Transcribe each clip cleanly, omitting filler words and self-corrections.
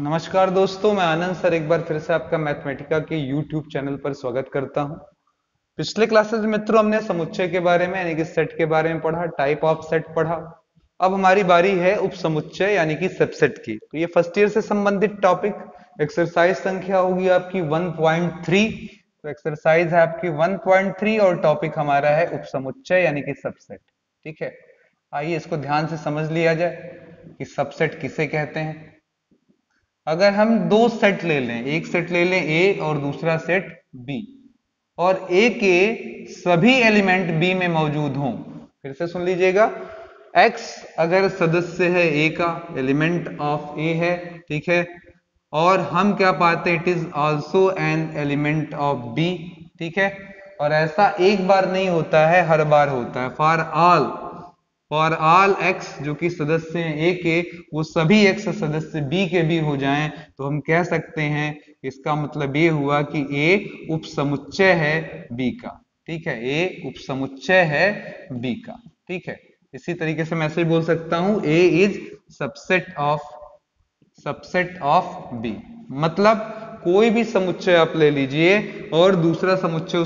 नमस्कार दोस्तों, मैं आनंद सर एक बार फिर से आपका मैथमेटिका के यूट्यूब चैनल पर स्वागत करता हूं। पिछले क्लासेस में मित्रों हमने समुच्चय के बारे में यानी कि सेट के बारे में पढ़ा, टाइप ऑफ सेट पढ़ा। अब हमारी बारी है उपसमुच्चय यानी कि सबसेट की। तो ये फर्स्ट ईयर से संबंधित टॉपिक, एक्सरसाइज संख्या होगी आपकी 1.3। तो एक्सरसाइज है आपकी 1.3 और टॉपिक हमारा है उपसमुच्चय यानी कि सबसेट। ठीक है, आइए इसको ध्यान से समझ लिया जाए कि सबसेट किसे कहते हैं। अगर हम दो सेट ले लें, एक सेट ले लें ए और दूसरा सेट बी, और ए के सभी एलिमेंट बी में मौजूद हों, फिर से सुन लीजिएगा, x अगर सदस्य है ए का, एलिमेंट ऑफ ए है, ठीक है, और हम क्या पाते हैं, it is also an element of B, ठीक है। और ऐसा एक बार नहीं होता है, हर बार होता है। फॉर ऑल एक्स जो कि सदस्य हैं ए के, वो सभी एक्स सदस्य बी के भी हो जाएं, तो हम कह सकते हैं, इसका मतलब ये हुआ कि ए उपसमुच्चय है बी का। ठीक है, ए उपसमुच्चय है बी का। ठीक है, इसी तरीके से मैं ऐसे बोल सकता हूं, ए इज सबसेट ऑफ बी। मतलब कोई भी समुच्चय आप ले लीजिए और दूसरा समुच्चय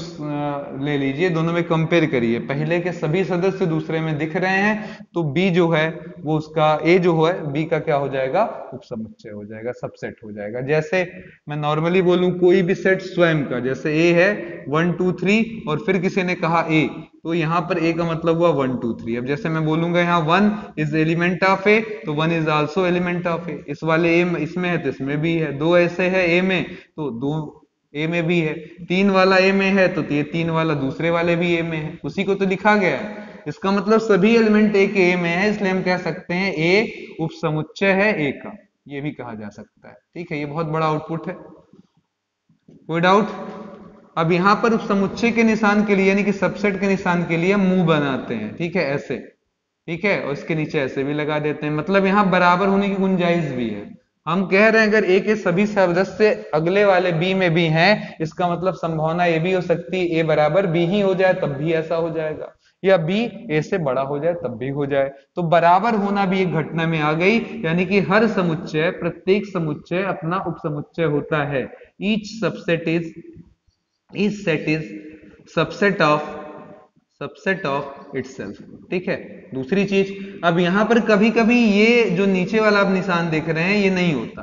ले लीजिए, दोनों में कंपेयर करिए, पहले के सभी सदस्य दूसरे में दिख रहे हैं, तो बी जो है वो उसका, ए जो है बी का क्या हो जाएगा, उपसमुच्चय हो जाएगा, सबसेट हो जाएगा। जैसे मैं नॉर्मली बोलूं कोई भी सेट स्वयं का, जैसे ए है 1 2 3 और फिर किसी ने कहा ए, तो यहां पर ए का मतलब हुआ 1 2 3। अब जैसे मैं बोलूंगा यहाँ 1 इज एलिमेंट ऑफ ए, तो 1 इज आल्सो एलिमेंट ऑफ ए। इस वाले ए इसमें है तो इसमें भी है, दो ऐसे है ए में तो दो ए में भी है, तीन वाला ए में है तो ये तीन वाला दूसरे वाले भी ए में है, उसी को तो लिखा गया है। इसका मतलब सभी एलिमेंट ए के ए में है, इसलिए हम कह सकते हैं ए उपसमुच्चय है ए का, ये भी कहा जा सकता है। ठीक है, ये बहुत बड़ा आउटपुट है, कोई डाउट? अब यहां पर उपसमुच्चय के निशान के लिए यानी कि सबसेट के निशान के लिए हम मुंह बनाते हैं, ठीक है, ऐसे, ठीक है, और इसके नीचे ऐसे भी लगा देते हैं, मतलब यहां बराबर होने की गुंजाइश भी है। हम कह रहे हैं अगर ए के सभी सदस्य अगले वाले बी में भी हैं, इसका मतलब संभावना ये भी हो सकती है ए बराबर बी ही हो जाए, तब भी ऐसा हो जाएगा, या बी ए से बड़ा हो जाए तब भी हो जाए। तो बराबर होना भी एक घटना में आ गई, यानी कि हर समुच्चय, प्रत्येक समुच्चय अपना उपसमुच्चय होता है। Each subset is subset of itself. ठीक है, दूसरी चीज, अब यहां पर कभी कभी ये जो नीचे वाला आप निशान देख रहे हैं ये नहीं होता।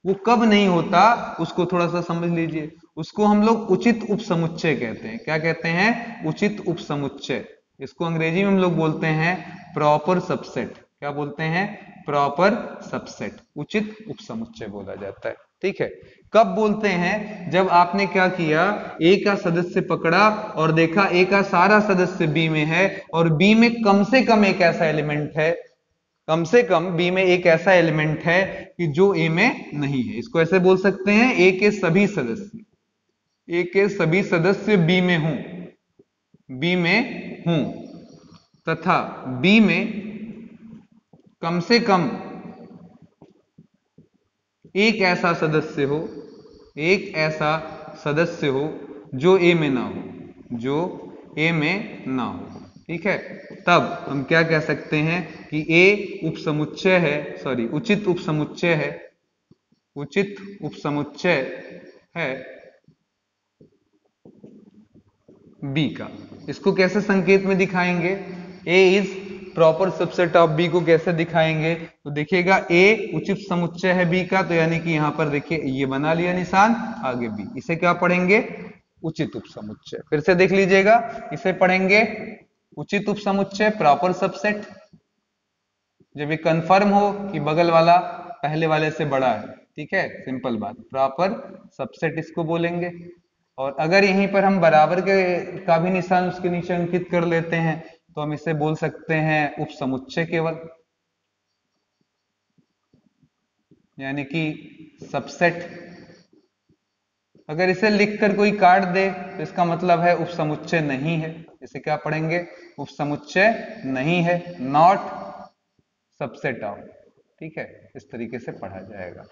वो कब नहीं होता उसको थोड़ा सा समझ लीजिए, उसको हम लोग उचित उपसमुच्चय कहते हैं। क्या कहते हैं? उचित उपसमुच्चय। इसको अंग्रेजी में हम लोग बोलते हैं प्रॉपर सबसेट। क्या बोलते हैं? प्रॉपर सबसेट, उचित उपसमुच्चय बोला जाता है। ठीक है, कब बोलते हैं? जब आपने क्या किया, ए का सदस्य पकड़ा और देखा ए का सारा सदस्य बी में है और बी में कम से कम एक ऐसा एलिमेंट है, कम से कम बी में एक ऐसा एलिमेंट है कि जो ए में नहीं है। इसको ऐसे बोल सकते हैं, ए के सभी सदस्य बी में हूं तथा बी में कम से कम एक ऐसा सदस्य हो जो ए में ना हो, ठीक है। तब हम क्या कह सकते हैं कि ए उचित उपसमुच्चय है बी का। इसको कैसे संकेत में दिखाएंगे? A is proper subset of B को कैसे दिखाएंगे? तो देखिएगा, ए उचित समुच्चय है बी का, तो यानी कि यहां पर देखिए ये बना लिया निशान, आगे बी, इसे क्या पढ़ेंगे? उचित उपसमुच्चय। फिर से देख लीजिएगा, इसे पढ़ेंगे उचित उपसमुच्चय, प्रॉपर सबसेट। जब ये कंफर्म हो कि बगल वाला पहले वाले से बड़ा है, ठीक है, सिंपल बात, प्रॉपर सबसेट इसको बोलेंगे। और अगर यहीं पर हम बराबर के का भी निशान उसके नीचे अंकित कर लेते हैं, तो हम इसे बोल सकते हैं उपसमुच्चय केवल, यानी कि सबसेट। अगर इसे लिखकर कोई काट दे तो इसका मतलब है उपसमुच्चय नहीं है। इसे क्या पढ़ेंगे? उपसमुच्चय नहीं है, नॉट सबसेट ऑफ। ठीक है, इस तरीके से पढ़ा जाएगा।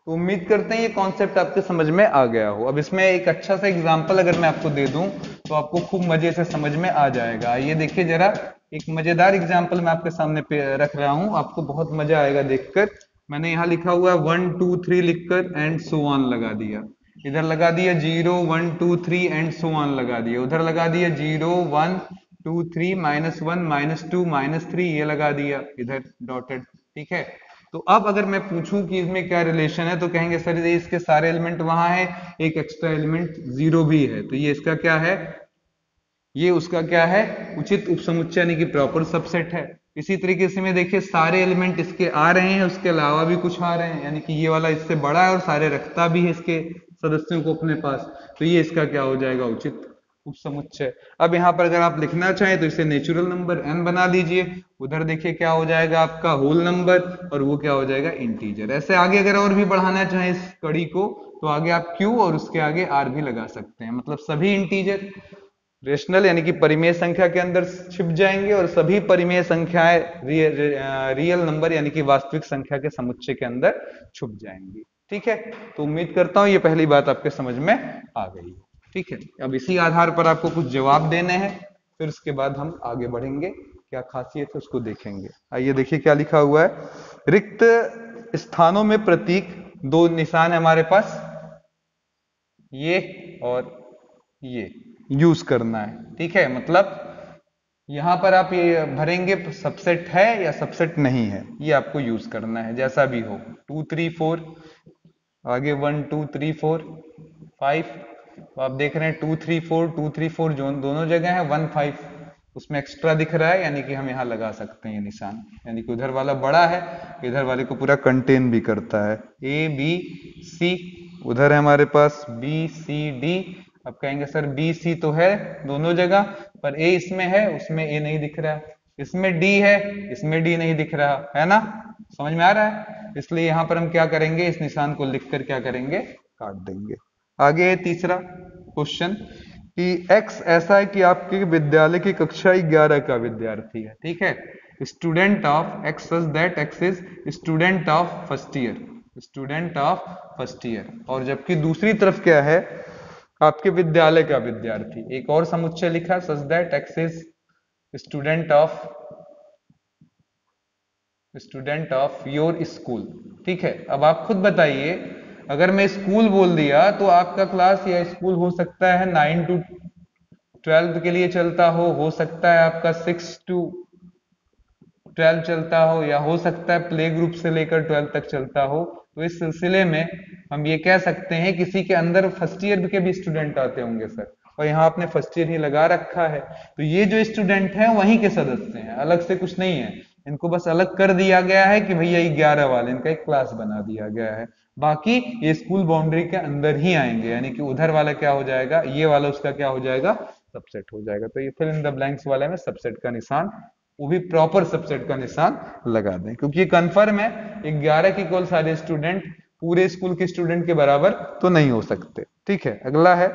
तो उम्मीद करते हैं ये कॉन्सेप्ट आपके समझ में आ गया हो। अब इसमें एक अच्छा सा एग्जांपल अगर मैं आपको दे दूं तो आपको खूब मजे से समझ में आ जाएगा। ये देखिए जरा, एक मजेदार एग्जांपल मैं आपके सामने पे रख रहा हूं, आपको बहुत मजा आएगा देखकर। मैंने यहाँ लिखा हुआ है 1 2 3 लिखकर एंड सो ऑन लगा दिया, इधर लगा दिया 0 1 2 3 एंड सो ऑन लगा दिया, उधर लगा दिया 0 1 2 3 -1 -2 -3 ये लगा दिया इधर डॉटेड। ठीक है, तो अब अगर मैं पूछूं कि इसमें क्या रिलेशन है तो कहेंगे सर ये इसके सारे एलिमेंट वहां है, एक एक्स्ट्रा एलिमेंट 0 भी है, तो ये इसका क्या है, ये उसका क्या है, उचित उपसमुच्चय यानी कि प्रॉपर सबसेट है। इसी तरीके से मैं देखिए सारे एलिमेंट इसके आ रहे हैं, उसके अलावा भी कुछ आ रहे हैं, यानी कि ये वाला इससे बड़ा है और सारे रखता भी है इसके सदस्यों को अपने पास, तो ये इसका क्या हो जाएगा, उचित उपसमुच्चय। अब यहाँ पर अगर आप लिखना चाहें तो इसे नेचुरल नंबर n बना लीजिए, उधर देखिए क्या हो जाएगा आपका होल नंबर और वो क्या हो जाएगा इंटीजर। ऐसे आगे अगर और भी बढ़ाना चाहें इस कड़ी को तो आगे आप q और उसके आगे r भी लगा सकते हैं, मतलब सभी इंटीजर रेशनल यानी कि परिमेय संख्या के अंदर छिप जाएंगे और सभी परिमेय संख्याएं रियल नंबर यानी कि वास्तविक संख्या के समुच्चय के अंदर छुप जाएंगी। ठीक है, तो उम्मीद करता हूं ये पहली बात आपके समझ में आ गई। ठीक है, अब इसी आधार पर आपको कुछ जवाब देने हैं, फिर उसके बाद हम आगे बढ़ेंगे, क्या खासियत है उसको देखेंगे। आइए देखिए क्या लिखा हुआ है, रिक्त स्थानों में प्रतीक दो निशान है हमारे पास, ये और ये यूज करना है। ठीक है, मतलब यहां पर आप ये भरेंगे सबसेट है या सबसेट नहीं है, ये आपको यूज करना है, जैसा भी हो 2 3 4 आगे 1 2 3 4 5, तो आप देख रहे हैं 2 3 4 2 3 4 जो दोनों जगह है 1 5 उसमें एक्स्ट्रा दिख रहा है, यानी कि हम यहाँ लगा सकते हैं ये निशान, यानी कि उधर वाला बड़ा है, इधर वाले को पूरा कंटेन भी करता है। A B C उधर है हमारे पास B C D, अब कहेंगे सर B C तो है दोनों जगह, पर A इसमें है उसमें A नहीं दिख रहा, इसमें D है इसमें D नहीं दिख रहा है ना, समझ में आ रहा है। इसलिए यहां पर हम क्या करेंगे, इस निशान को लिखकर क्या करेंगे, काट देंगे। आगे तीसरा क्वेश्चन कि x ऐसा है कि आपके विद्यालय की कक्षा 11 का विद्यार्थी है। ठीक है, student of x such that x is student of first year, student of first year, और जबकि दूसरी तरफ क्या है, आपके विद्यालय का विद्यार्थी, एक और समुच्चय लिखा such that x is student of your school. ठीक है, अब आप खुद बताइए, अगर मैं स्कूल बोल दिया तो आपका क्लास या स्कूल हो सकता है 9 to 12 के लिए चलता हो सकता है आपका 6 to 12 चलता हो, या हो सकता है प्ले ग्रुप से लेकर 12 तक चलता हो। तो इस सिलसिले में हम ये कह सकते हैं किसी के अंदर फर्स्ट ईयर के भी स्टूडेंट आते होंगे सर, और यहाँ आपने फर्स्ट ईयर ही लगा रखा है, तो ये जो स्टूडेंट है वहीं के सदस्य हैं, अलग से कुछ नहीं है, इनको बस अलग कर दिया गया है कि भैया 11 वाले, इनका एक क्लास बना दिया गया है, बाकी ये स्कूल बाउंड्री के अंदर ही आएंगे, यानी कि उधर वाला क्या हो जाएगा, ये वाला उसका क्या हो जाएगा, सबसेट हो जाएगा। तो ये फिल इन द ब्लैंक्स वाले में सबसेट का निशान, वो भी प्रॉपर सबसेट का निशान लगा दें, क्योंकि ये कंफर्म है 11 के केवल सारे स्टूडेंट पूरे स्कूल के स्टूडेंट के बराबर तो नहीं हो सकते। ठीक है, अगला है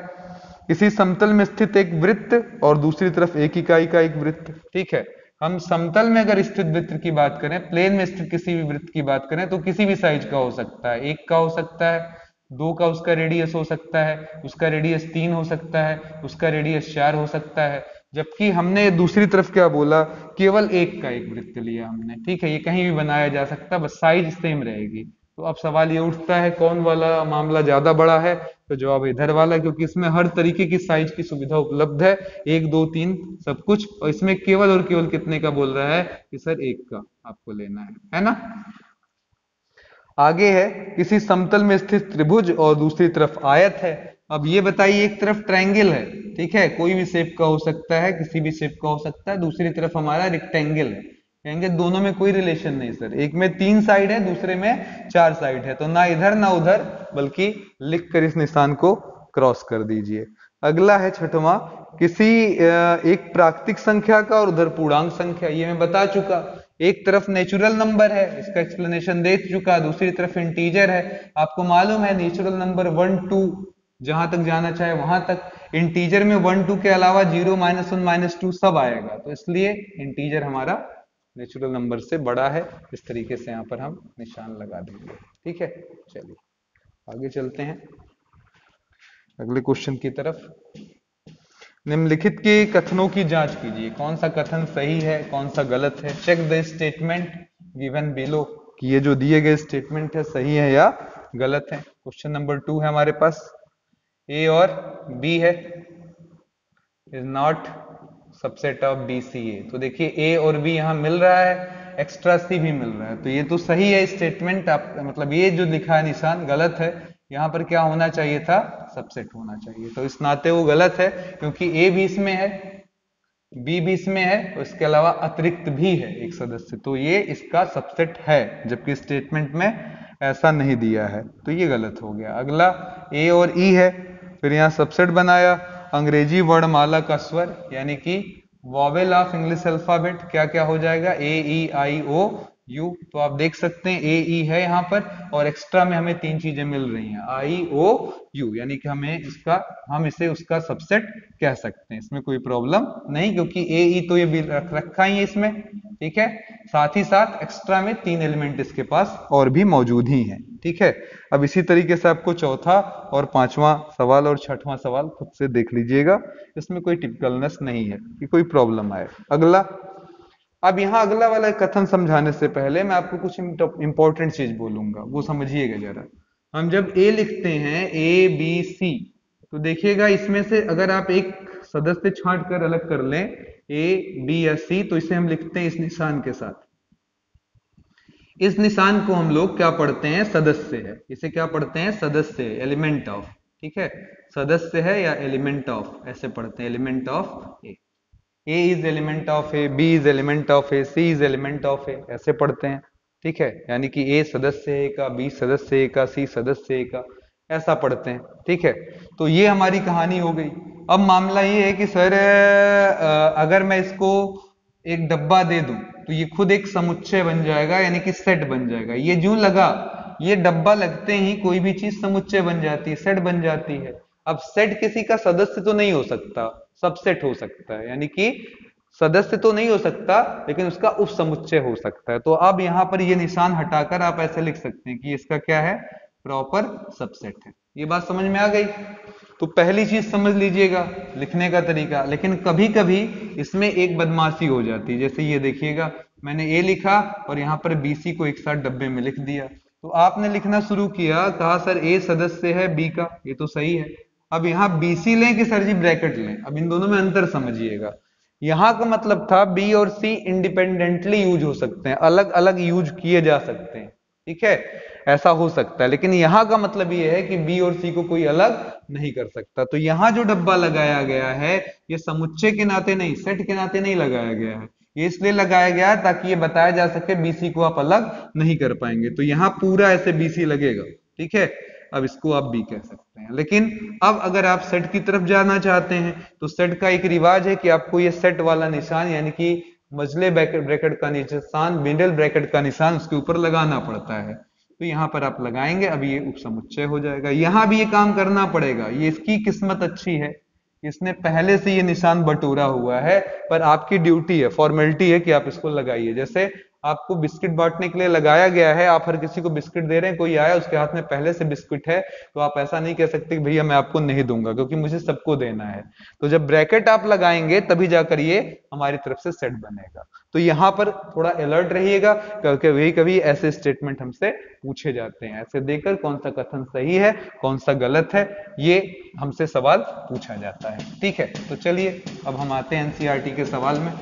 किसी समतल में स्थित एक वृत्त और दूसरी तरफ एक इकाई का एक वृत्त। ठीक है, हम समतल में अगर स्थित वृत्त की बात करें, प्लेन में स्थित किसी भी वृत्त की बात करें तो किसी भी साइज का हो सकता है, 1 का हो सकता है, 2 का उसका रेडियस हो सकता है, उसका रेडियस 3 हो सकता है, उसका रेडियस 4 हो सकता है, जबकि हमने दूसरी तरफ क्या बोला, केवल 1 का एक वृत्त लिया हमने। ठीक है, ये कहीं भी बनाया जा सकता है, बस साइज सेम रहेगी। तो अब सवाल ये उठता है कौन वाला मामला ज्यादा बड़ा है, तो जवाब इधर वाला, क्योंकि इसमें हर तरीके की साइज की सुविधा उपलब्ध है, 1 2 3 सब कुछ, और इसमें केवल और केवल कितने का बोल रहा है कि सर 1 का आपको लेना है ना। आगे है किसी समतल में स्थित त्रिभुज और दूसरी तरफ आयत है। अब ये बताइए, एक तरफ ट्रायंगल है, ठीक है, कोई भी शेप का हो सकता है, किसी भी शेप का हो सकता है, दूसरी तरफ हमारा रेक्टेंगल है, कहेंगे दोनों में कोई रिलेशन नहीं सर, एक में 3 साइड है दूसरे में 4 साइड है, तो ना इधर ना उधर, बल्कि लिख कर इस निशान को क्रॉस कर दीजिए। अगला है छठवां, किसी एक प्राकृतिक संख्या का और उधर पूर्णांक संख्या, ये मैं बता चुका, एक तरफ नेचुरल नंबर है, इसका एक्सप्लेनेशन दे चुका, दूसरी तरफ इंटीजर है, आपको मालूम है नेचुरल नंबर 1 2 जहां तक जाना चाहे वहां तक, इंटीजर में 1 2 के अलावा 0 -1 -2 सब आएगा, तो इसलिए इंटीजर हमारा नेचुरल नंबर से बड़ा है। इस तरीके से यहाँ पर हम निशान लगा देंगे। ठीक है, चलिए आगे चलते हैं अगले क्वेश्चन की तरफ। निम्नलिखित के कथनों की जांच कीजिए, कौन सा कथन सही है कौन सा गलत है। Check the statement given below. कि ये जो दिए गए स्टेटमेंट है सही है या गलत है। क्वेश्चन नंबर 2 है हमारे पास, ए और बी है, is not subset of B C A. तो देखिए ए और बी यहाँ मिल रहा है, एक्स्ट्रा सी भी मिल रहा है, तो ये तो सही है स्टेटमेंट। आप मतलब ये जो लिखा है निशान गलत है, यहाँ पर क्या होना चाहिए था, सबसेट होना चाहिए। तो इस नाते वो गलत है, क्योंकि ए भी इसमें है, बी भी इसमें है, और इसके अलावा अतिरिक्त भी है एक सदस्य, तो ये इसका सबसेट है, जबकि स्टेटमेंट में ऐसा नहीं दिया है, तो ये गलत हो गया। अगला ए और ई है, फिर यहाँ सबसेट बनाया, अंग्रेजी वर्णमाला का स्वर यानी कि वॉवेल ऑफ इंग्लिश अल्फाबेट क्या क्या हो जाएगा, ए ई आई ओ यू। तो आप देख सकते हैं ए ई है यहाँ पर, और एक्स्ट्रा में हमें 3 चीजें मिल रही हैं, आई ओ यू, यानी कि हम इसे उसका सबसेट कह सकते हैं, इसमें कोई प्रॉब्लम नहीं, क्योंकि ए ई तो ये रखा ही है इसमें, ठीक है। साथ ही साथ एक्स्ट्रा में 3 एलिमेंट इसके पास और भी मौजूद ही हैं, ठीक है। अब इसी तरीके से आपको चौथा और 5वां सवाल और 6वां सवाल खुद से देख लीजिएगा, इसमें कोई टिपिकलनेस नहीं है कि कोई प्रॉब्लम आए। अगला, अब यहाँ अगला वाला कथन समझाने से पहले मैं आपको कुछ इंपॉर्टेंट चीज बोलूंगा, वो समझिएगा जरा। हम जब ए लिखते हैं, ए बी सी, तो देखिएगा इसमें से अगर आप एक सदस्य छांट कर अलग कर लें, ए बी या सी, तो इसे हम लिखते हैं इस निशान के साथ। इस निशान को हम लोग क्या पढ़ते हैं, सदस्य है। इसे क्या पढ़ते हैं, सदस्य, एलिमेंट ऑफ, ठीक है। सदस्य है या एलिमेंट ऑफ, ऐसे पढ़ते हैं, element of A. A is element of A, B is element of A, C is element of A, ऐसे पढ़ते हैं, ठीक है। यानी कि ए सदस्य ए का, बी सदस्य ए का, सी सदस्य ए का, ऐसा पढ़ते हैं, ठीक है। तो ये हमारी कहानी हो गई। अब मामला ये है कि सर अगर मैं इसको एक डब्बा दे दूं तो ये खुद एक समुच्चय बन जाएगा, यानी कि सेट बन जाएगा। ये जो लगा, ये डब्बा लगते ही कोई भी चीज समुच्चय बन जाती है, सेट बन जाती है। अब सेट किसी का सदस्य तो नहीं हो सकता, सबसेट हो सकता है, यानी कि सदस्य तो नहीं हो सकता लेकिन उसका उप समुच्चय हो सकता है। तो अब यहां पर ये निशान हटाकर आप ऐसे लिख सकते हैं कि इसका क्या है, प्रॉपर सबसेट है। ये बात समझ में आ गई। तो पहली चीज समझ लीजिएगा लिखने का तरीका, लेकिन कभी कभी इसमें एक बदमाशी हो जाती है। जैसे ये देखिएगा, मैंने ए लिखा और यहाँ पर बीसी को एक साथ डब्बे में लिख दिया, तो आपने लिखना शुरू किया, कहा सर ए सदस्य है बी का, ये तो सही है। अब यहाँ बीसी लें कि सर जी ब्रैकेट लें, अब इन दोनों में अंतर समझिएगा। यहाँ का मतलब था बी और सी इंडिपेंडेंटली यूज हो सकते हैं, अलग अलग यूज किए जा सकते हैं, ठीक है, ऐसा हो सकता है। लेकिन यहाँ का मतलब ये है कि बी और सी को कोई अलग नहीं कर सकता। तो यहाँ जो डब्बा लगाया गया है, ये समुच्चय के नाते नहीं, सेट के नाते नहीं लगाया गया है, ये इसलिए लगाया गया है ताकि ये बताया जा सके बीसी को आप अलग नहीं कर पाएंगे। तो यहाँ पूरा ऐसे बीसी लगेगा, ठीक है। अब इसको आप बी कह सकते हैं। लेकिन अब अगर आप सेट की तरफ जाना चाहते हैं तो सेट का एक रिवाज है कि आपको ये सेट वाला निशान, यानी कि मझले ब्रैकेट का निशान, मिडिल ब्रैकेट का निशान उसके ऊपर लगाना पड़ता है। तो यहाँ पर आप लगाएंगे, अब ये उपसमुच्चय हो जाएगा। यहाँ भी ये काम करना पड़ेगा, ये इसकी किस्मत अच्छी है, इसने पहले से ये निशान बटोरा हुआ है, पर आपकी ड्यूटी है, फॉर्मेलिटी है कि आप इसको लगाइए। जैसे आपको बिस्किट बांटने के लिए लगाया गया है, आप हर किसी को बिस्किट दे रहे हैं, कोई आया उसके हाथ में पहले से बिस्किट है, तो आप ऐसा नहीं कह सकते कि भैया मैं आपको नहीं दूंगा, क्योंकि मुझे सबको देना है। तो जब ब्रैकेट आप लगाएंगे तभी जाकर ये हमारी तरफ से सेट बनेगा। तो यहाँ पर थोड़ा अलर्ट रहिएगा, क्योंकि कभी कभी ऐसे स्टेटमेंट हमसे पूछे जाते हैं, ऐसे देकर कौन सा कथन सही है कौन सा गलत है, ये हमसे सवाल पूछा जाता है, ठीक है। तो चलिए अब हम आते हैं एनसीईआरटी के सवाल में।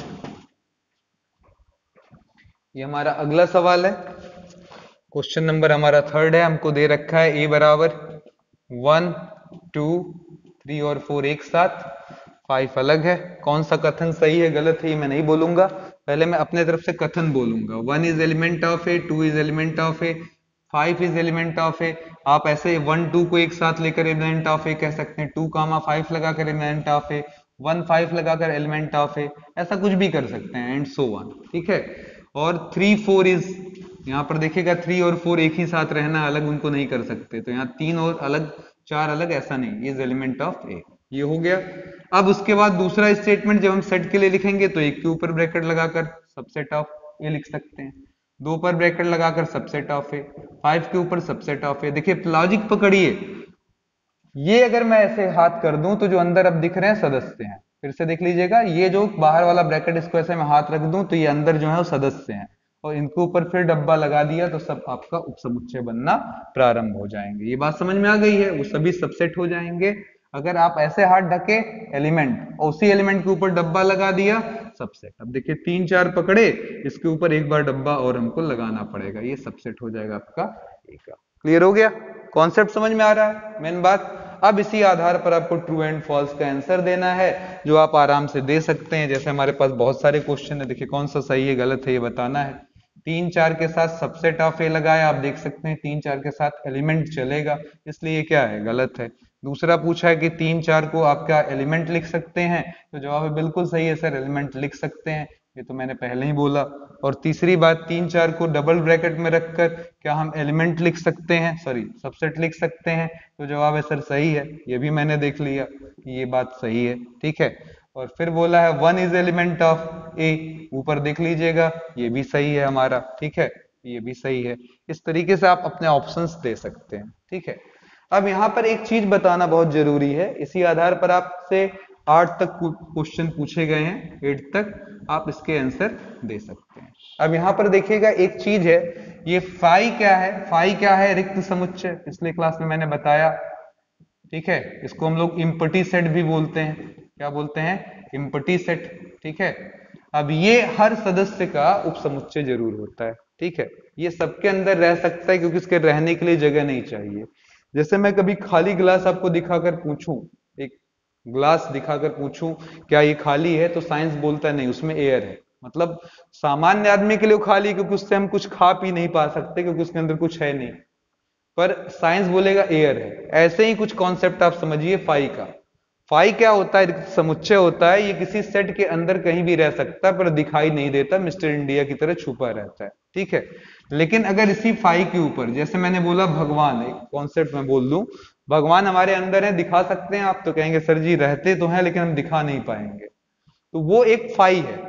ये हमारा अगला सवाल है, क्वेश्चन नंबर हमारा 3 है, हमको दे रखा है ए बराबर 1 2 3 और 4 एक साथ, 5 अलग है। कौन सा कथन सही है गलत है ये मैं नहीं बोलूंगा, पहले मैं अपने तरफ से कथन बोलूंगा। 1 is element of A, 2 is element of A, 5 is element of A. आप ऐसे 1 2 को एक साथ लेकर एलिमेंट ऑफ ए कह सकते हैं, 2 5 लगाकर एलिमेंट ऑफ ए, 1 5 लगाकर एलिमेंट ऑफ ए, ऐसा कुछ भी कर सकते हैं, एंड सो ऑन, ठीक है। और 3 4 इज, यहाँ पर देखिएगा 3 और 4 एक ही साथ रहना, अलग उनको नहीं कर सकते, तो यहाँ 3 और अलग 4 अलग ऐसा नहीं, इज एलिमेंट ऑफ ए, ये हो गया। अब उसके बाद दूसरा स्टेटमेंट जब हम सेट के लिए लिखेंगे तो एक के ऊपर ब्रैकेट लगाकर सबसेट ऑफ ए लिख सकते हैं, 2 पर ब्रैकेट लगाकर सबसेट ऑफ ए, 5 के ऊपर सबसेट ऑफ ए। देखिए लॉजिक पकड़िए, ये अगर मैं ऐसे हाथ कर दूं तो जो अंदर अब दिख रहे हैं सदस्य हैं, फिर से देख लीजिएगा, ये जो बाहर वाला ब्रैकेट इसको ऐसे मैं हाथ रख दूं तो ये अंदर जो है वो सदस्य हैं, और इनके ऊपर फिर डब्बा लगा दिया तो सब आपका उपसमुच्चय बनना प्रारंभ हो जाएंगे। ये बात समझ में आ गई है, वो सभी सबसेट हो जाएंगे। अगर आप ऐसे हाथ ढके एलिमेंट और उसी एलिमेंट के ऊपर डब्बा लगा दिया, सबसेट। अब देखिए 3 4 पकड़े, इसके ऊपर एक बार डब्बा और हमको लगाना पड़ेगा, ये सबसेट हो जाएगा आपका ए का। क्लियर हो गया? कॉन्सेप्ट समझ में आ रहा है? मेन बात। अब इसी आधार पर आपको ट्रू एंड फॉल्स का आंसर देना है, जो आप आराम से दे सकते हैं। जैसे हमारे पास बहुत सारे क्वेश्चन है, देखिए कौन सा सही है गलत है ये बताना है। 3 4 के साथ सबसेट ऑफ ए लगाया, आप देख सकते हैं 3 4 के साथ एलिमेंट चलेगा, इसलिए ये क्या है, गलत है। दूसरा पूछा है कि 3 4 को आप क्या एलिमेंट लिख सकते हैं, तो जवाब है बिल्कुल सही है सर, एलिमेंट लिख सकते हैं, ये तो मैंने पहले ही बोला। और तीसरी बात, 3 4 को डबल ब्रैकेट में रखकर क्या हम एलिमेंट लिख सकते हैं, सॉरी सबसेट लिख सकते हैं, तो जवाब है सर सही है, ये भी मैंने देख लिया कि ये बात सही है। ठीक है, और फिर बोला है 1 इज एलिमेंट ऑफ ए, ऊपर देख लीजिएगा ये भी सही है हमारा। ठीक है, ये भी सही है। इस तरीके से आप अपने ऑप्शंस दे सकते हैं। ठीक है, अब यहां पर एक चीज बताना बहुत जरूरी है, इसी आधार पर आपसे 8 तक क्वेश्चन पूछे गए हैं, 8 तक आप इसके आंसर दे सकते हैं। अब यहां पर देखिएगा एक चीज है, ये फाई क्या है, फाई क्या है, रिक्त समुच्चय, पिछले क्लास में मैंने बताया। ठीक है, इसको हम लोग इम्पटी सेट भी बोलते हैं, क्या बोलते हैं, इम्पटी सेट। ठीक है, अब ये हर सदस्य का उपसमुच्चय जरूर होता है। ठीक है, ये सबके अंदर रह सकता है क्योंकि इसके रहने के लिए जगह नहीं चाहिए। जैसे मैं कभी खाली गिलास आपको दिखाकर पूछूं, एक ग्लास दिखाकर पूछूं क्या ये खाली है, तो साइंस बोलता है नहीं उसमें एयर है। मतलब सामान्य आदमी के लिए खाली क्योंकि उससे हम कुछ खा पी नहीं पा सकते क्योंकि उसके अंदर कुछ है नहीं, पर साइंस बोलेगा एयर है। ऐसे ही कुछ कॉन्सेप्ट आप समझिए फाई का। फाई क्या होता है, समुच्चय होता है, ये किसी सेट के अंदर कहीं भी रह सकता है पर दिखाई नहीं देता, मिस्टर इंडिया की तरह छुपा रहता है। ठीक है, लेकिन अगर इसी फाई के ऊपर, जैसे मैंने बोला भगवान, एक कॉन्सेप्ट में बोल दूं, भगवान हमारे अंदर है, दिखा सकते हैं आप, तो कहेंगे सर जी रहते तो हैं लेकिन हम दिखा नहीं पाएंगे, तो वो एक फाई है।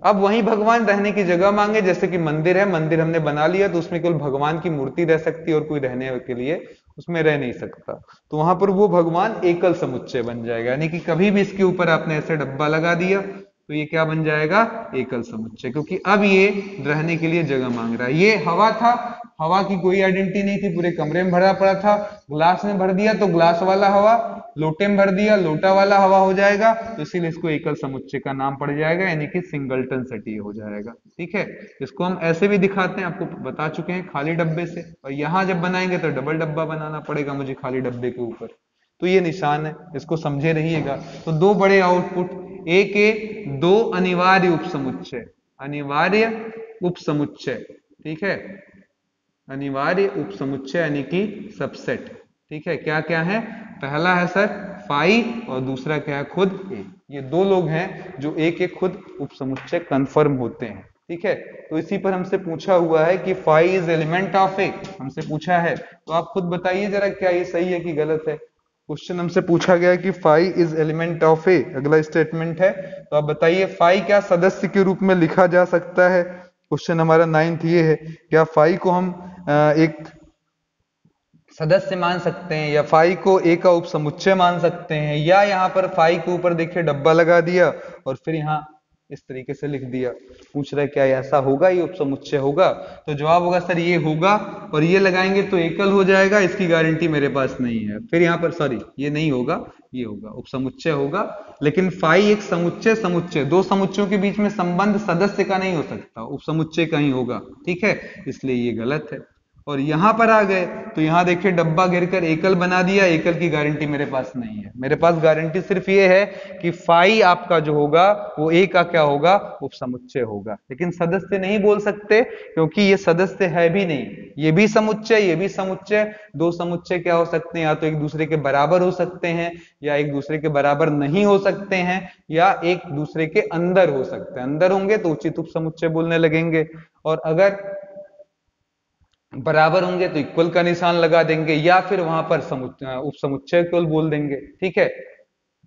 अब वहीं भगवान रहने की जगह मांगे, जैसे कि मंदिर है, मंदिर हमने बना लिया तो उसमें केवल भगवान की मूर्ति रह सकती है और कोई रहने के लिए उसमें रह नहीं सकता, तो वहां पर वो भगवान एकल समुच्चय बन जाएगा। यानी कि कभी भी इसके ऊपर आपने ऐसे डब्बा लगा दिया तो ये क्या बन जाएगा, एकल समुच्चय, क्योंकि अब ये रहने के लिए जगह मांग रहा है। ये हवा था, हवा की कोई आइडेंटिटी नहीं थी, पूरे कमरे में भरा पड़ा था, ग्लास में भर दिया तो ग्लास वाला हवा, लोटे में भर दिया लोटा वाला हवा हो जाएगा, तो इसीलिए इसको एकल समुच्चय का नाम पड़ जाएगा, यानी कि सिंगलटन सेट ये हो जाएगा। ठीक है, इसको हम ऐसे भी दिखाते हैं, आपको बता चुके हैं, खाली डब्बे से, और यहां जब बनाएंगे तो डबल डब्बा बनाना पड़ेगा मुझे खाली डब्बे के ऊपर, तो ये निशान है, इसको समझे रहिएगा। तो दो बड़े आउटपुट, ए के दो अनिवार्य उपसमुच्चय, अनिवार्य उपसमुच्चय। ठीक है, अनिवार्य उपसमुच्चय यानी कि सबसेट। ठीक है, क्या क्या है, पहला है सर फाई और दूसरा क्या है, खुद ए। ये दो लोग हैं जो ए के खुद उपसमुच्चय कंफर्म होते हैं। ठीक है, तो इसी पर हमसे पूछा हुआ है कि फाई इज एलिमेंट ऑफ ए, हमसे पूछा है, तो आप खुद बताइए जरा क्या ये सही है कि गलत है। क्वेश्चन हमसे पूछा गया है कि फाई इज एलिमेंट ऑफ ए, अगला स्टेटमेंट है, तो आप बताइए फाई क्या सदस्य के रूप में लिखा जा सकता है। क्वेश्चन हमारा 9th ये है, क्या फाई को हम एक सदस्य मान सकते हैं, या फाई को ए का उपसमुच्चय मान सकते हैं, या यहाँ पर फाई के ऊपर देखिए डब्बा लगा दिया और फिर यहाँ इस तरीके से लिख दिया। पूछ रहे क्या ऐसा होगा, ये उपसमुच्चय होगा, तो जवाब होगा सर ये होगा, और ये लगाएंगे तो एकल हो जाएगा, इसकी गारंटी मेरे पास नहीं है। फिर यहाँ पर सॉरी ये नहीं होगा, ये होगा, उपसमुच्चय होगा, लेकिन फाई एक समुच्चय, समुच्चय दो समुच्चयों के बीच में संबंध सदस्य का नहीं हो सकता, उपसमुच्चय का ही होगा। ठीक है, इसलिए ये गलत है। और यहां पर आ गए तो यहां देखिए डब्बा गिरकर एकल बना दिया, एकल की गारंटी मेरे पास नहीं है, मेरे पास गारंटी सिर्फ ये है कि फाई आपका जो होगा वो ए का क्या होगा, उपसमुच्चय होगा। लेकिन सदस्य नहीं बोल सकते क्योंकि ये सदस्य है भी नहीं, ये भी समुच्चय, ये भी समुच्चय, दो समुच्चय क्या हो सकते हैं, या तो एक दूसरे के बराबर हो सकते हैं, या एक दूसरे के बराबर नहीं हो सकते हैं, या एक दूसरे के अंदर हो सकते हैं। अंदर होंगे तो उचित उपसमुच्चय बोलने लगेंगे, और अगर बराबर होंगे तो इक्वल का निशान लगा देंगे, या फिर वहां पर उपसमुच्चय केवल बोल देंगे। ठीक है,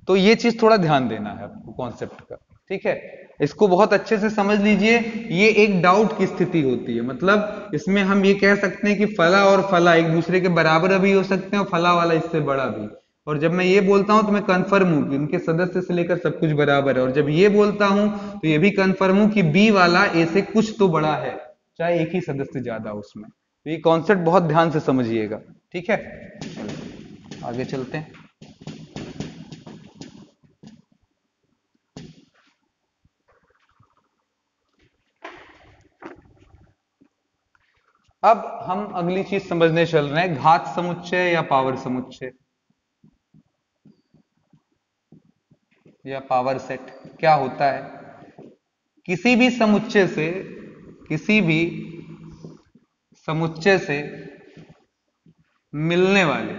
तो ये चीज थोड़ा ध्यान देना है आपको कॉन्सेप्ट का। ठीक है, इसको बहुत अच्छे से समझ लीजिए, ये एक डाउट की स्थिति होती है, मतलब इसमें हम ये कह सकते हैं कि फला और फला एक दूसरे के बराबर भी हो सकते हैं और फला वाला इससे बड़ा भी। और जब मैं ये बोलता हूं तो मैं कंफर्म हूं कि उनके सदस्य से लेकर सब कुछ बराबर है, और जब ये बोलता हूं तो ये भी कंफर्म हूं कि बी वाला ए से कुछ तो बड़ा है, चाहे एक ही सदस्य ज्यादा हो उसमें। तो ये कॉन्सेप्ट बहुत ध्यान से समझिएगा, ठीक है। आगे चलते हैं। अब हम अगली चीज समझने चल रहे हैं, घात समुच्चय या पावर समुच्चय या पावर सेट क्या होता है। किसी भी समुच्चय से, किसी भी समुच्चय से मिलने वाले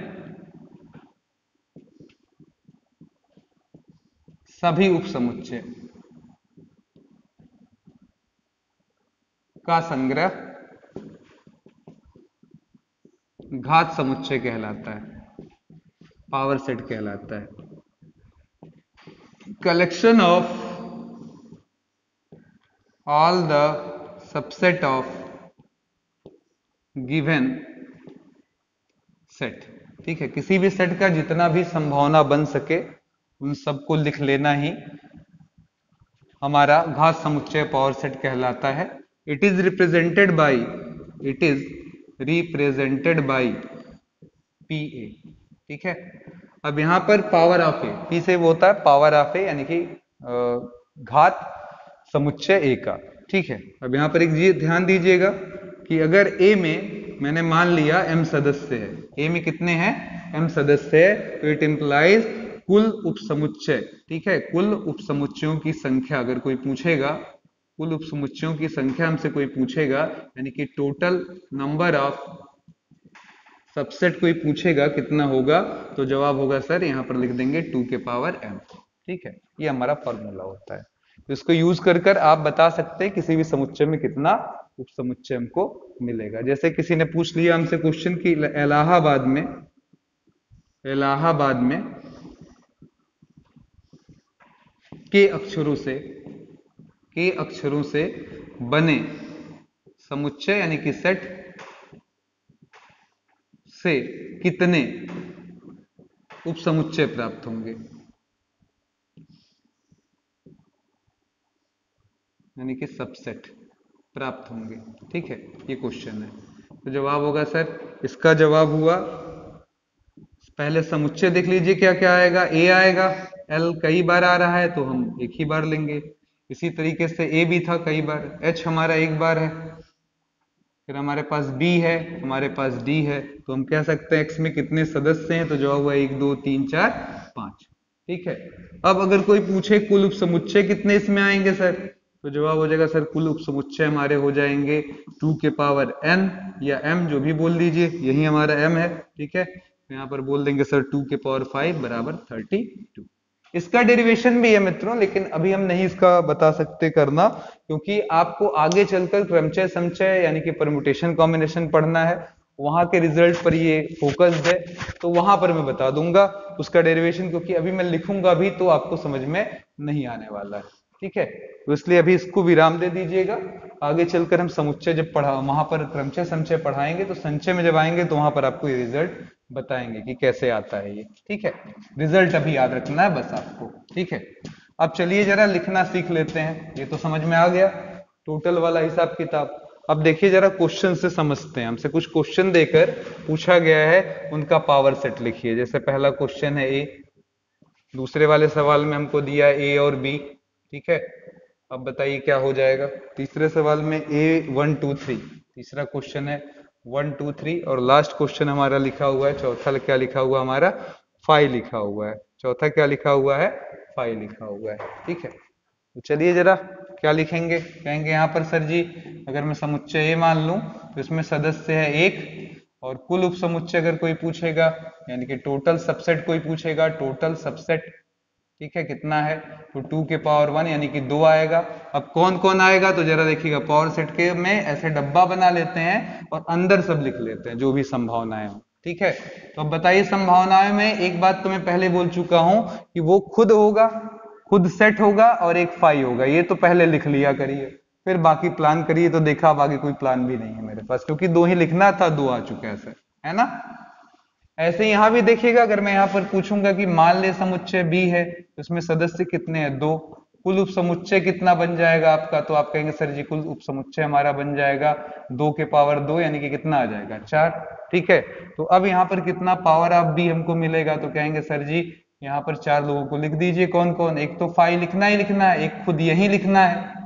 सभी उपसमुच्चय का संग्रह घात समुच्चय कहलाता है, पावर सेट कहलाता है। Collection of all the subset of given set, ठीक है। किसी भी सेट का जितना भी संभावना बन सके उन सबको लिख लेना ही हमारा घात समुच्चय पावर सेट कहलाता है। It is represented by, it is represented by P A, ठीक है। अब यहां पर पावर ऑफ ए, पी से वो होता है पावर ऑफ ए यानी कि घात समुच्चय ए का, ठीक है। अब यहां पर एक चीज ध्यान दीजिएगा कि अगर ए में मैंने मान लिया m सदस्य है, ए में कितने हैं m सदस्य है, तो इट इंप्लाइज कुल उपसमुच्चय, ठीक है। कुल उपसमुच्चयों की संख्या अगर कोई पूछेगा, कुल उपसमुच्चयों की संख्या हमसे कोई पूछेगा, यानी कि टोटल नंबर ऑफ सबसेट कोई पूछेगा कितना होगा, तो जवाब होगा सर यहां पर लिख देंगे 2 के पावर m, ठीक है। ये हमारा फॉर्मूला होता है। तो इसको यूज कर आप बता सकते हैं किसी भी समुच्चय में कितना उपसमुच्चय हमको मिलेगा। जैसे किसी ने पूछ लिया हमसे क्वेश्चन कि इलाहाबाद में के अक्षरों से बने समुच्चय यानी कि सेट से कितने उपसमुच्चय प्राप्त होंगे, यानी कि सबसेट प्राप्त होंगे, ठीक है। ये क्वेश्चन है। तो जवाब होगा सर, इसका जवाब हुआ, पहले समुच्चय देख लीजिए क्या क्या आएगा। ए आएगा, एल कई बार आ रहा है तो हम एक ही बार लेंगे। इसी तरीके से ए भी था कई बार, एच हमारा एक बार है, फिर हमारे पास बी है, हमारे पास डी है। तो हम कह सकते हैं एक्स में कितने सदस्य हैं, तो जवाब हुआ 1 2 3 4 5, ठीक है। अब अगर कोई पूछे कुल उपसमुच्चय कितने इसमें आएंगे सर, तो जवाब हो जाएगा सर कुल उपसमुच्चय हमारे हो जाएंगे 2 के पावर n या m, जो भी बोल दीजिए, यही हमारा m है, ठीक है। तो यहाँ पर बोल देंगे सर 2 के पावर 5 बराबर 32। इसका डेरिवेशन भी है मित्रों, लेकिन अभी हम नहीं इसका बता सकते करना, क्योंकि आपको आगे चलकर क्रमचय समचय यानी कि परम्यूटेशन कॉम्बिनेशन पढ़ना है, वहां के रिजल्ट पर ये फोकस्ड है, तो वहां पर मैं बता दूंगा उसका डेरिवेशन, क्योंकि अभी मैं लिखूंगा भी तो आपको समझ में नहीं आने वाला है, ठीक है। तो इसलिए अभी इसको विराम दे दीजिएगा। आगे चलकर हम समुच्चय जब पढ़ा, वहां पर क्रमचय संचय पढ़ाएंगे, तो संचय में जब आएंगे तो वहां पर आपको ये रिजल्ट बताएंगे कि कैसे आता है ये, ठीक है। रिजल्ट अभी याद रखना है बस आपको, ठीक है। अब चलिए जरा लिखना सीख लेते हैं, ये तो समझ में आ गया टोटल वाला हिसाब किताब। अब देखिए जरा क्वेश्चन से समझते हैं। हमसे कुछ क्वेश्चन देकर पूछा गया है, उनका पावर सेट लिखिए। जैसे पहला क्वेश्चन है ए, दूसरे वाले सवाल में हमको दिया ए और बी, ठीक है। अब बताइए क्या हो जाएगा। तीसरे सवाल में ए 1 2 3, तीसरा क्वेश्चन है 1 2 3, और लास्ट क्वेश्चन हमारा लिखा हुआ है, चौथा क्या लिखा हुआ हमारा 5 लिखा हुआ है, चौथा क्या लिखा हुआ है 5 लिखा हुआ है, ठीक है। तो चलिए जरा क्या लिखेंगे, कहेंगे यहाँ पर सर जी अगर मैं समुच्चय ए मान लूं तो इसमें सदस्य है 1, और कुल उपसमुच्चय अगर कोई पूछेगा यानी कि टोटल सबसेट कोई पूछेगा, टोटल सबसेट, ठीक है, कितना है, तो 2 के पावर 1 यानी कि 2 आएगा। अब कौन कौन आएगा तो जरा देखिएगा, पावर सेट के में ऐसे डब्बा बना लेते हैं और अंदर सब लिख लेते हैं जो भी संभावनाएं हो, ठीक है। तो अब बताइए संभावनाएं में एक बात तो मैं पहले बोल चुका हूं कि वो खुद होगा, खुद सेट होगा, और एक फाई होगा, ये तो पहले लिख लिया करिए, फिर बाकी प्लान करिए। तो देखा अब आगे कोई प्लान भी नहीं है मेरे पास, क्योंकि 2 ही लिखना था, 2 आ चुका है सर, है ना। ऐसे यहां भी देखिएगा, अगर मैं यहां पर पूछूंगा कि मान ले समुच्चय बी है तो इसमें सदस्य कितने हैं 2, कुल उपसमुच्चय कितना बन जाएगा आपका, तो आप कहेंगे सर जी कुल उपसमुच्चय हमारा बन जाएगा 2 के पावर 2, यानी कि कितना आ जाएगा 4। ठीक है, तो अब यहाँ पर कितना पावर ऑफ बी हमको मिलेगा, तो कहेंगे सर जी यहाँ पर 4 लोगों को लिख दीजिए। कौन कौन, एक तो फाई लिखना ही लिखना है, एक खुद यही लिखना है,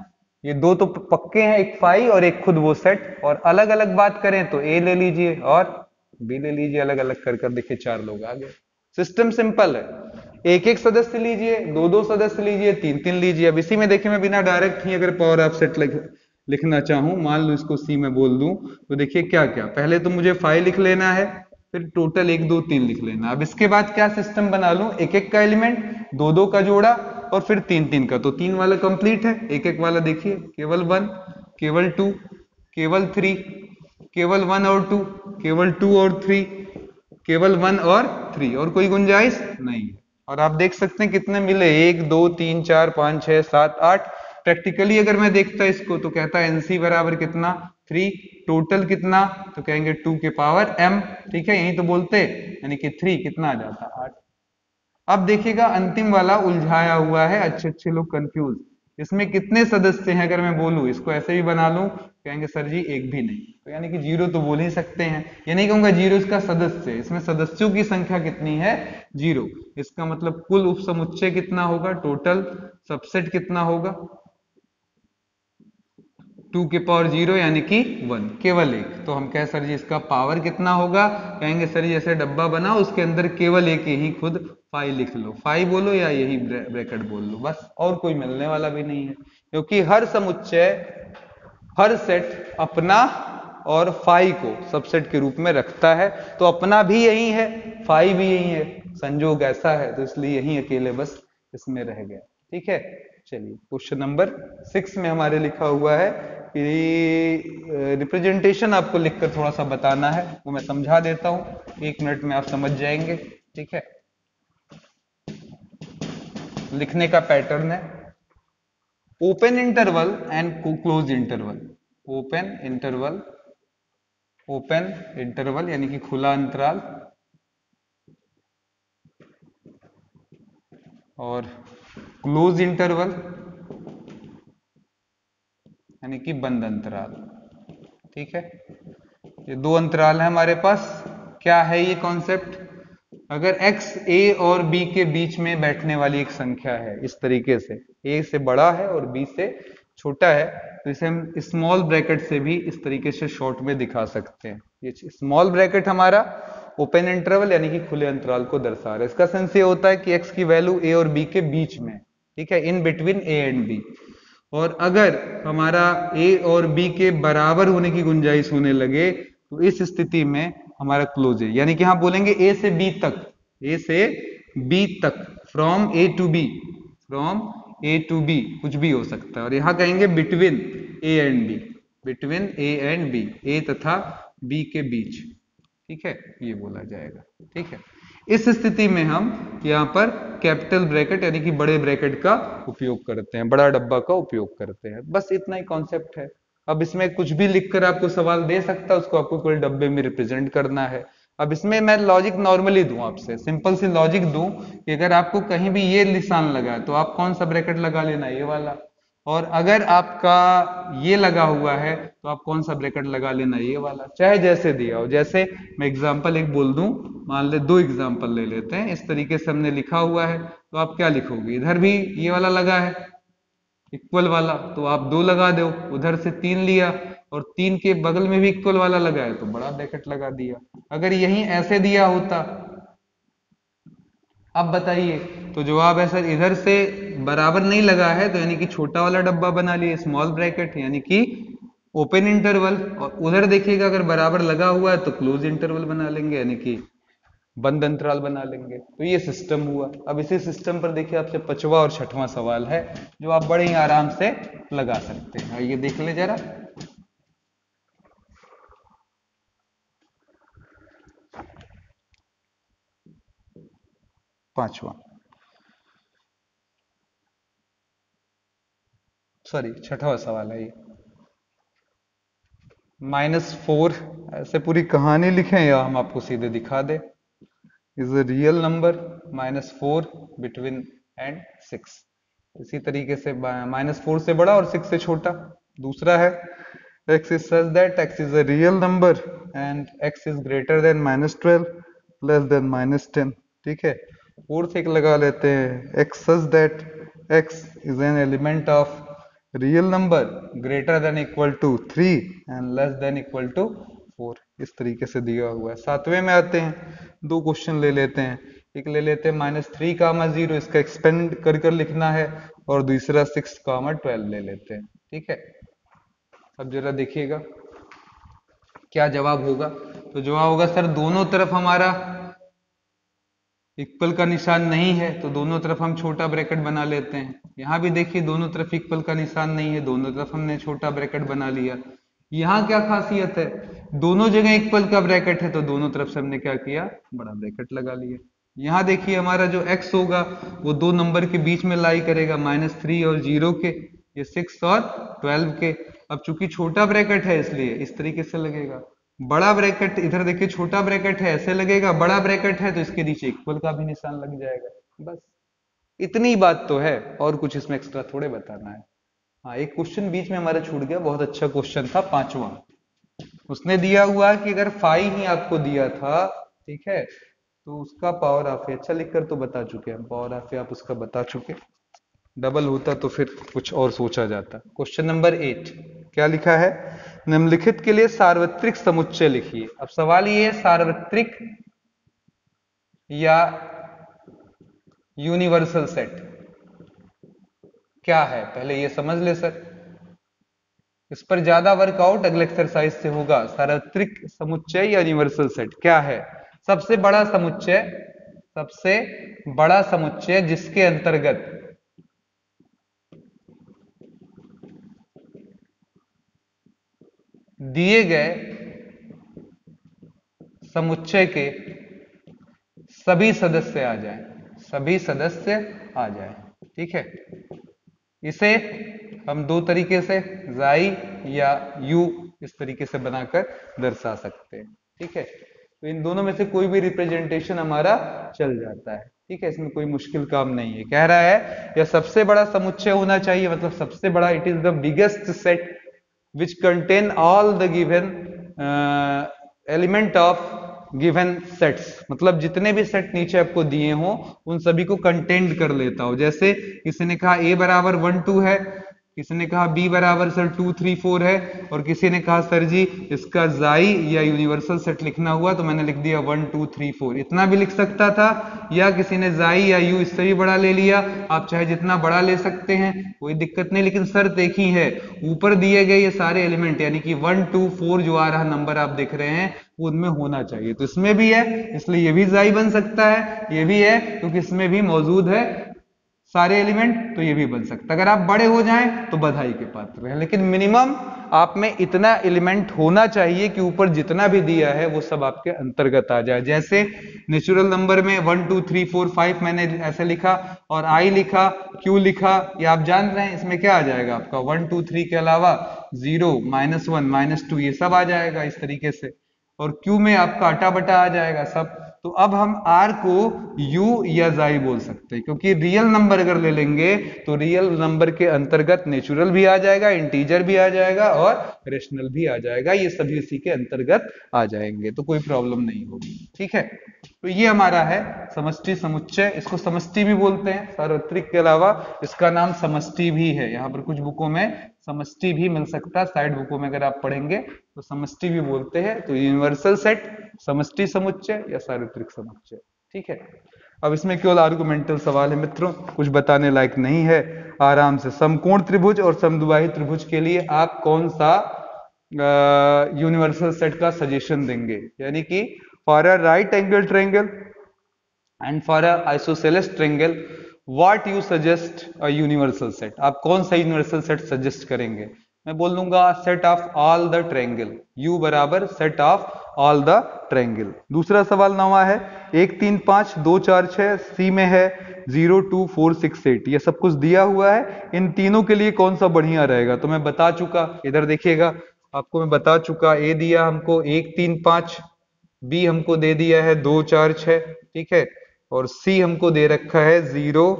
ये दो तो पक्के हैं, एक फाई और एक खुद वो सेट। और अलग अलग बात करें तो ए ले लीजिए और बी ले लीजिए, अलग अलग कर कर देखिए 4 लोग आ गए। सिस्टम सिंपल है, एक एक सदस्य लीजिए, दो दो सदस्य लीजिए, तीन तीन लीजिए। अब इसी में देखिए मैं बिना डायरेक्ट ही अगर पावर ऑफ सेट लिखना चाहूं, मान लो इसको सी में बोल दूं, तो देखिए क्या क्या, पहले तो मुझे फाइव लिख लेना है, फिर टोटल 1 2 3 लिख लेना। अब इसके बाद क्या सिस्टम बना लूं, एक एक का एलिमेंट, दो दो का जोड़ा और फिर तीन तीन का, तो 3 वाला कंप्लीट है। एक एक वाला देखिए, केवल 1, केवल 2, केवल 3, केवल 1 और 2, केवल 2 और 3, केवल 1 और 3, और कोई गुंजाइश नहीं है। और आप देख सकते हैं कितने मिले, 1 2 3 4 5 6 7 8। प्रैक्टिकली अगर मैं देखता इसको तो कहता है एनसी बराबर कितना 3, टोटल कितना, तो कहेंगे 2 के पावर m। ठीक है, यही तो बोलते, यानी कि 3 कितना आ जाता 8। अब देखिएगा अंतिम वाला उलझाया हुआ है, अच्छे अच्छे लोग कंफ्यूज, इसमें कितने सदस्य हैं अगर मैं बोलूं, इसको ऐसे भी बना लूं, कहेंगे सर जी एक भी नहीं, तो यानी कि जीरो तो बोल ही सकते हैं। ये नहीं कहूंगा जीरो इसका सदस्य है, इसमें सदस्यों की संख्या कितनी है, जीरो। इसका मतलब कुल उपसमुच्चय कितना होगा, टोटल सबसेट कितना होगा, 2 के पावर 0 यानी कि 1, केवल एक। तो हम कहें सर जी इसका पावर कितना होगा, कहेंगे सर जी ऐसे डब्बा बनाओ, उसके अंदर केवल एक ही खुद फाइव लिख लो, फाइव बोलो या यही ब्रैकेट बोल लो बस, और कोई मिलने वाला भी नहीं है, क्योंकि हर समुच्चय, हर सेट अपना और फाई को सबसेट के रूप में रखता है। तो अपना भी यही है, फाई भी यही है, संजोग ऐसा है, तो इसलिए यही अकेले बस इसमें रह गया। ठीक है, चलिए क्वेश्चन नंबर 6 में हमारे लिखा हुआ है कि रिप्रेजेंटेशन आपको लिखकर थोड़ा सा बताना है, वो मैं समझा देता हूं, 1 मिनट में आप समझ जाएंगे। ठीक है, लिखने का पैटर्न है open interval and close interval. Open interval, open interval यानी कि खुला अंतराल, और क्लोज इंटरवल यानी कि बंद अंतराल। ठीक है, ये दो अंतराल है हमारे पास। क्या है ये कॉन्सेप्ट, अगर x a और b के बीच में बैठने वाली एक संख्या है, इस तरीके से a से बड़ा है और b से छोटा है, तो इसे हम स्मॉल ब्रैकेट से भी इस तरीके से शॉर्ट में दिखा सकते हैं। ये स्मॉल ब्रैकेट हमारा ओपन इंटरवल यानी कि खुले अंतराल को दर्शा रहा है। इसका सेंस ये होता है कि x की वैल्यू a और b के बीच में, ठीक है, in between a and b। और अगर हमारा a और b के बराबर होने की गुंजाइश होने लगे, तो इस स्थिति में हमारा क्लोज है, यानी कि हम बोलेंगे a से b तक, a से b तक, from a to b, from a to b कुछ भी हो सकता है। और यहां कहेंगे between a and b, between a and b, a तथा b के बीच। ठीक है, ये बोला जाएगा। ठीक है, इस स्थिति में हम यहाँ पर कैपिटल ब्रैकेट यानी कि बड़े ब्रैकेट का उपयोग करते हैं, बड़ा डब्बा का उपयोग करते हैं। बस इतना ही कॉन्सेप्ट है। अब इसमें कुछ भी लिखकर आपको सवाल दे सकता है, उसको आपको कोई डब्बे में रिप्रेजेंट करना है। अब इसमें मैं लॉजिक नॉर्मली दूं, आपसे सिंपल सी लॉजिक दूं कि अगर आपको कहीं भी ये निशान लगा है तो आप कौन सा ब्रैकेट लगा लेना, ये वाला, और अगर आपका ये लगा हुआ है तो आप कौन सा ब्रैकेट लगा लेना, ये वाला, चाहे जैसे दिया हो। जैसे मैं एग्जांपल एक बोल दूं, मान ले 2 एग्जांपल ले लेते हैं, इस तरीके से हमने लिखा हुआ है, तो आप क्या लिखोगे, इधर भी ये वाला लगा है इक्वल वाला, तो आप 2 लगा दो, उधर से 3 लिया और 3 के बगल में भी इक्वल वाला लगा है तो बड़ा ब्रैकेट लगा दिया। अगर यही ऐसे दिया होता, अब बताइए, तो जवाब है सर इधर से बराबर नहीं लगा है, तो यानी कि छोटा वाला डब्बा बना लिए, स्मॉल ब्रैकेट यानी कि ओपन इंटरवल, और उधर देखिएगा अगर बराबर लगा हुआ है तो क्लोज इंटरवल बना लेंगे यानी कि बंद अंतराल बना लेंगे। तो ये सिस्टम हुआ। अब इसी सिस्टम पर देखिए आपसे 5वां और 6वां सवाल है जो आप बड़े ही आराम से लगा सकते हैं। ये देख ले जरा, पांचवा, सॉरी 6वां सवाल है ये। -4, ऐसे पूरी कहानी लिखें या हम आपको सीधे दिखा दे, is a real number -4 between and 6। इसी तरीके से -4 से बड़ा और 6 से छोटा। दूसरा है x is such that x is a real number and x is greater than -12 less than -10। ठीक है, फोर्थ एक लगा लेते हैं, x such that x is an element of real number greater than equal to 3 and less than equal to 4। इस तरीके से दिया हुआ है। सातवें में आते हैं, दो क्वेश्चन ले लेते हैं। एक ले लेते हैं -3, 0, इसका एक्सपेंड कर कर लिखना है, और दूसरा 6, 12 ले लेते हैं। ठीक है, अब जरा देखिएगा क्या जवाब होगा। तो जवाब होगा सर दोनों तरफ हमारा इक्वल का निशान नहीं है, तो दोनों तरफ हम छोटा ब्रैकेट बना लेते हैं। यहां भी देखिए दोनों तरफ इक्वल का निशान नहीं है, दोनों तरफ हमने छोटा ब्रैकेट बना लिया। यहाँ क्या खासियत है, दोनों जगह इक्वल का ब्रैकेट है, तो दोनों तरफ से हमने क्या किया, बड़ा ब्रैकेट लगा लिया। यहाँ देखिए हमारा जो x होगा वो दो नंबर के बीच में लाई करेगा, -3 और 0 के, ये 6 और 12 के। अब चूंकि छोटा ब्रैकेट है इसलिए इस तरीके से लगेगा। बड़ा ब्रैकेट इधर देखिए, छोटा ब्रैकेट है ऐसे लगेगा, बड़ा ब्रैकेट है तो इसके नीचे इक्वल का भी निशान लग जाएगा। बस इतनी बात तो है, और कुछ इसमें एक्स्ट्रा थोड़े बताना है। हाँ, एक क्वेश्चन बीच में हमारा छूट गया, बहुत अच्छा क्वेश्चन था, 5वां। उसने दिया हुआ कि अगर फाई ही आपको दिया था, ठीक है, तो उसका पावर ऑफ ए, अच्छा लिखकर तो बता चुके हम, पावर ऑफ ए आप उसका बता चुके। डबल होता तो फिर कुछ और सोचा जाता। क्वेश्चन नंबर 8 क्या लिखा है, निम्नलिखित के लिए सार्वत्रिक समुच्चय लिखिए। अब सवाल ये है सार्वत्रिक या यूनिवर्सल सेट क्या है, पहले ये समझ ले सर। इस पर ज्यादा वर्कआउट अगले एक्सरसाइज से होगा। सार्वत्रिक समुच्चय या यूनिवर्सल सेट क्या है, सबसे बड़ा समुच्चय, सबसे बड़ा समुच्चय जिसके अंतर्गत दिए गए समुच्चय के सभी सदस्य आ जाएं, सभी सदस्य आ जाएं। ठीक है, इसे हम दो तरीके से जाई या यू इस तरीके से बनाकर दर्शा सकते हैं। ठीक है, तो इन दोनों में से कोई भी रिप्रेजेंटेशन हमारा चल जाता है। ठीक है, इसमें कोई मुश्किल काम नहीं है। कह रहा है यह सबसे बड़ा समुच्चय होना चाहिए, मतलब सबसे बड़ा, it is the biggest set which contain all the given element of given sets, मतलब जितने भी सेट नीचे आपको दिए हो उन सभी को कंटेंट कर लेता हो। जैसे किसी ने कहा a बराबर 1 2 है, किसी ने कहा b बराबर सर 2 3 4 है, और किसी ने कहा सर जी इसका जाई या यूनिवर्सल सेट लिखना हुआ तो मैंने लिख दिया 1 2 3 4। इतना भी लिख सकता था, या किसी ने जाई या यू इससे भी बड़ा ले लिया, आप चाहे जितना बड़ा ले सकते हैं, कोई दिक्कत नहीं। लेकिन शर्त एक ही है, ऊपर दिए गए ये सारे एलिमेंट यानी कि 1 2 4 जो आ रहा नंबर आप देख रहे हैं वो उनमें होना चाहिए। तो इसमें भी है इसलिए ये भी जाई बन सकता है, ये भी है क्योंकि इसमें भी मौजूद है सारे एलिमेंट, तो ये भी बन सकता है। अगर आप बड़े हो जाएं तो बधाई के पात्र हैं, लेकिन मिनिमम आप में इतना एलिमेंट होना चाहिए कि ऊपर जितना भी दिया है वो सब आपके अंतर्गत आ जाए। जैसे नेचुरल नंबर में 1 2 3 4 5 मैंने ऐसे लिखा, और आई लिखा, क्यू लिखा, ये आप जान रहे हैं इसमें क्या आ जाएगा आपका 1 2 3 के अलावा 0 -1 -2 ये सब आ जाएगा इस तरीके से, और क्यू में आपका अटा बटा आ जाएगा सब। तो अब हम r को u या जाई बोल सकते हैं, क्योंकि रियल नंबर अगर ले लेंगे तो रियल नंबर के अंतर्गत नेचुरल भी आ जाएगा, इंटीजर भी आ जाएगा और रेशनल भी आ जाएगा, ये सभी इसी के अंतर्गत आ जाएंगे, तो कोई प्रॉब्लम नहीं होगी। ठीक है, तो ये हमारा है समष्टि समुच्चय, इसको समष्टि भी बोलते हैं। सार्वत्रिक के अलावा इसका नाम समष्टि भी है, यहाँ पर कुछ बुकों में समष्टि भी मिल सकता है, साइड बुकों में अगर आप पढ़ेंगे तो समष्टि भी बोलते हैं। तो यूनिवर्सल सेट, समष्टि समुच्चय या सार्वत्रिक समुच्चय। ठीक है, अब इसमें केवल आर्गुमेंटल सवाल है मित्रों, कुछ बताने लायक नहीं है, आराम से। समकोण त्रिभुज और समद्विबाही त्रिभुज के लिए आप कौन सा यूनिवर्सल सेट का सजेशन देंगे, यानी कि for a right angle triangle and for a isosceles triangle what you suggest a universal set, आप कौन सा यूनिवर्सल सेट सजेस्ट करेंगे? मैं बोल दूंगा set of all the triangle, U बराबर set of all the triangle. दूसरा सवाल नवा है, 1 3 5 2 4 6, सी में है 0 2 4 6 8, ये सब कुछ दिया हुआ है, इन तीनों के लिए कौन सा बढ़िया रहेगा? तो मैं बता चुका, इधर देखिएगा आपको मैं बता चुका, ए दिया हमको 1 3 5, बी हमको दे दिया है 2 4 6, ठीक है, और सी हमको दे रखा है 0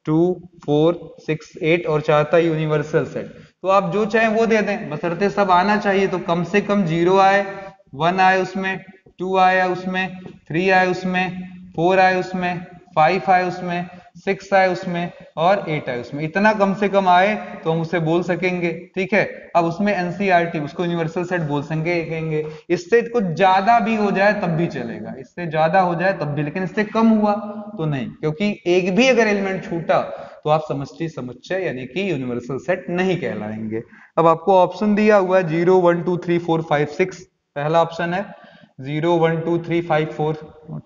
2 4 6 8 और चाहता है यूनिवर्सल सेट, तो आप जो चाहें वो दे दें, बशर्ते सब आना चाहिए। तो कम से कम 0 आए, 1 आए उसमें, 2 आया उसमें, 3 आए उसमें, 4 आए उसमें, 5 आए उसमें, 6 आए उसमें और 8 आए उसमें। इतना कम से कम आए तो हम उसे बोल सकेंगे, ठीक है। अब उसमें एनसीईआरटी, उसको यूनिवर्सल सेट बोल सकेंगे। इससे कुछ ज्यादा भी हो जाए तब भी चलेगा, इससे ज्यादा हो जाए तब भी, लेकिन इससे कम हुआ तो नहीं, क्योंकि एक भी अगर एलिमेंट छूटा तो आप समष्टि समुच्चय यानी कि यूनिवर्सल सेट नहीं कहलाएंगे। अब आपको ऑप्शन दिया हुआ है 0 1 2 3 4 5 6, पहला ऑप्शन है 0 1 2 3 5 4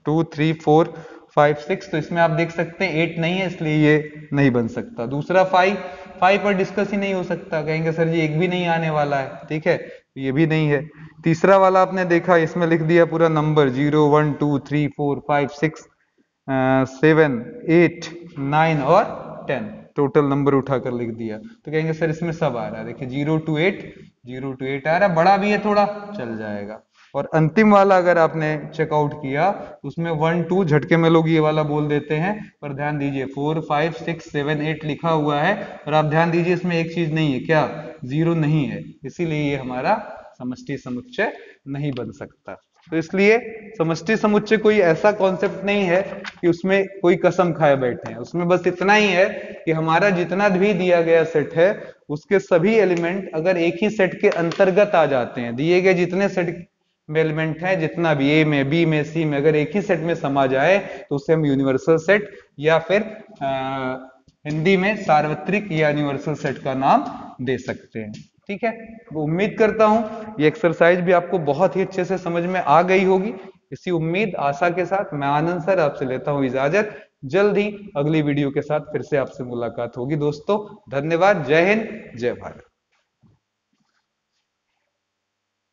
2 3 4 5 6, तो इसमें आप देख सकते हैं 8 नहीं है, इसलिए ये नहीं बन सकता। दूसरा 5 पर डिस्कस ही नहीं हो सकता, कहेंगे सर जी एक भी नहीं आने वाला है, ठीक है, तो ये भी नहीं है। तीसरा वाला आपने देखा, इसमें लिख दिया पूरा नंबर 0 1 2 3 4 5 6 7 8 9 और 10, टोटल नंबर उठाकर लिख दिया, तो कहेंगे सर इसमें सब आ रहा है। देखिए 0 to 8 0 to 8 आ रहा है, बड़ा भी है थोड़ा, चल जाएगा। और अंतिम वाला अगर आपने चेकआउट किया तो उसमें 1 2 झटके में लोग ये वाला बोल देते हैं, पर ध्यान दीजिए 4 5 6 7 8 लिखा हुआ है, और आप ध्यान दीजिए इसमें एक चीज नहीं है, क्या, 0 नहीं है, इसीलिए ये हमारा समष्टि समुच्चय नहीं बन सकता। तो इसलिए समष्टि समुच्चय कोई ऐसा कॉन्सेप्ट नहीं है कि उसमें कोई कसम खाए बैठे हैं, उसमें बस इतना ही है कि हमारा जितना भी दिया गया सेट है उसके सभी एलिमेंट अगर एक ही सेट के अंतर्गत आ जाते हैं, दिए गए जितने सेट में एलिमेंट है, जितना भी ए में, बी में, सी में, अगर एक ही सेट में समा जाए तो उसे हम यूनिवर्सल सेट या फिर हिंदी में सार्वत्रिक या यूनिवर्सल सेट का नाम दे सकते हैं, ठीक है। तो उम्मीद करता हूं ये एक्सरसाइज भी आपको बहुत ही अच्छे से समझ में आ गई होगी। इसी उम्मीद आशा के साथ मैं आनंद सर आपसे लेता हूं इजाजत। जल्द ही अगली वीडियो के साथ फिर से आपसे मुलाकात होगी दोस्तों। धन्यवाद। जय हिंद, जय भारत।